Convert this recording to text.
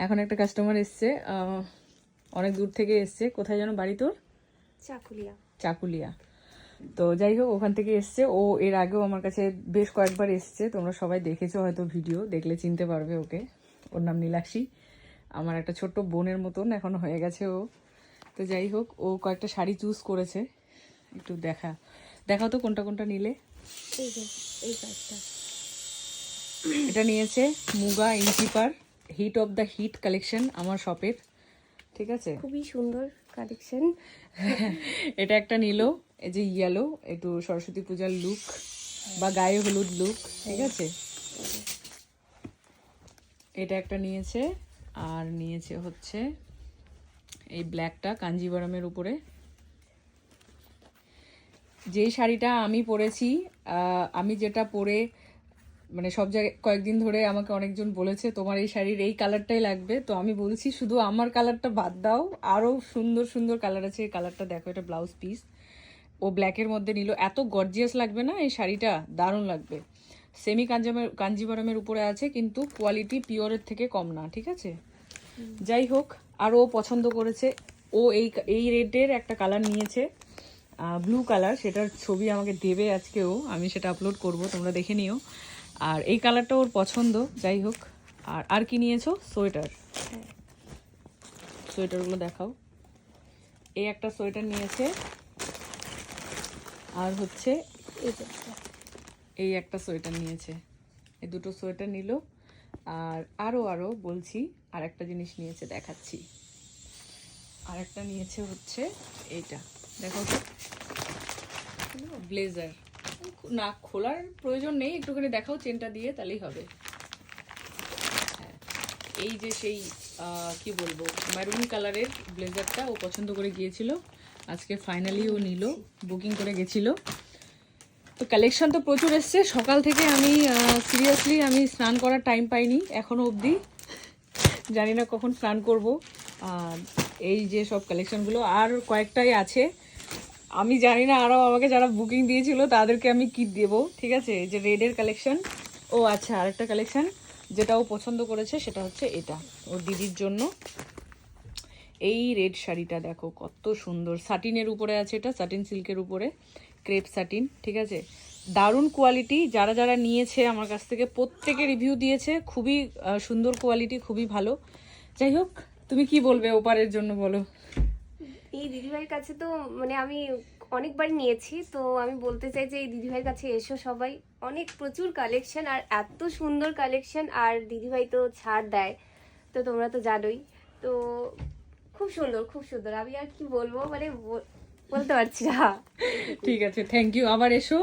এখন একটা কাস্টমার এসছে, অনেক দূর থেকে এসছে। কোথায় যেন বাড়ি তোর? চাকুলিয়া। চাকুলিয়া। তো যাই হোক, ওখান থেকে এসছে ও। এর আগেও আমার কাছে বেশ কয়েকবার এসছে, তোমরা সবাই দেখেছো হয়তো, ভিডিও দেখলে চিনতে পারবে ওকে। ওর নাম নীলাক্ষী। আমার একটা ছোট্ট বোনের মতন এখন হয়ে গেছে ও। তো যাই হোক, ও কয়েকটা শাড়ি চুজ করেছে, একটু দেখাও তো কোনটা কোনটা নিলে। এই যে এই কাজটা, এটা নিয়েছে মুগা ইঞ্চিপার hit of the hit collection আমার শপের, ঠিক আছে। খুবই সুন্দর কালেকশন। এটা একটা নিল, এই যে ইয়েলো, একটু সরস্বতী পূজার লুক বা গায়ে হলুদ লুক, ঠিক আছে। এটা একটা নিয়েছে, আর নিয়েছে হচ্ছে এই ব্ল্যাকটা কাঞ্জিভারামের উপরে। যেই শাড়িটা আমি পরেছি, আমি যেটা পরে মানে সব জায়গায় কয়েকদিন ধরে আমাকে অনেকজন বলেছে তোমার এই শাড়ির এই কালারটাই লাগবে, তো আমি বলছি শুধু আমার কালারটা বাদ দাও, আরও সুন্দর সুন্দর কালার আছে। এই কালারটা দেখো, এটা ব্লাউজ পিস, ও ব্ল্যাকের মধ্যে নিল। এত গর্জিয়াস লাগবে না এই শাড়িটা, দারুণ লাগবে। সেমি কাঞ্জিভারামের উপরে আছে, কিন্তু কোয়ালিটি পিওরের থেকে কম না, ঠিক আছে। যাই হোক, আর ও পছন্দ করেছে, ও এই রেডের একটা কালার নিয়েছে, ব্লু কালার। সেটার ছবি আমাকে দেবে আজকেও, আমি সেটা আপলোড করব, তোমরা দেখে নিও। আর এই কালারটা ওর পছন্দ। যাই হোক, আর কি নিয়েছো? সোয়েটার। সোয়েটারগুলো দেখাও। এই একটা সোয়েটার নিয়েছে, আর হচ্ছে এই যে এই একটা সোয়েটার নিয়েছে। এই দুটো সোয়েটার নিল। আর আরও বলছি, আর একটা জিনিস নিয়েছে, দেখাচ্ছি। আর একটা নিয়েছে হচ্ছে এইটা, দেখো তো, ব্লেজার। না, খোলার প্রয়োজন নেই, একটুখানি দেখাও চেনটা দিয়ে, তাহলেই হবে। হ্যাঁ, এই যে সেই কি বলবো, ম্যারুন কালারের ব্লেজারটা ও পছন্দ করে গিয়েছিল, আজকে ফাইনালি ও নিল, বুকিং করে গেছিল। তো কালেকশন তো প্রচুর এসছে। সকাল থেকে আমি সিরিয়াসলি আমি স্নান করার টাইম পাইনি এখনো অবধি, জানি না কখন স্নান করব। এই যে সব কালেকশনগুলো আর কয়েকটাই আছে, আমি জানি না আরও আমাকে যারা বুকিং দিয়েছিল তাদেরকে আমি কি দেবো, ঠিক আছে। এই যে রেডের কালেকশন। ও আচ্ছা, আরেকটা কালেকশন যেটা ও পছন্দ করেছে সেটা হচ্ছে এটা, ওর দিদির জন্য। এই রেড শাড়িটা দেখো কত সুন্দর, সাটিনের উপরে আছে, এটা সাটিন সিল্কের উপরে, ক্রেপ সাটিন, ঠিক আছে। দারুণ কোয়ালিটি। যারা যারা নিয়েছে আমার কাছ থেকে প্রত্যেকে রিভিউ দিয়েছে, খুবই সুন্দর কোয়ালিটি, খুবই ভালো। যাই হোক, তুমি কি বলবে ওপারের জন্য বলো। এই দিদিভাইয়ের কাছে তো মানে আমি অনেকবার নিয়েছি, তো আমি বলতে চাই যে এই দিদিভাইয়ের কাছে এসো সবাই, অনেক প্রচুর কালেকশন আর এত সুন্দর কালেকশন, আর দিদিভাই তো ছাড় দেয়, তো তোমরা তো জানোই। তো খুব সুন্দর, খুব সুন্দর, আমি আর কি বলবো, মানে বলতে পারছি না। ঠিক আছে, থ্যাংক ইউ, আবার এসো।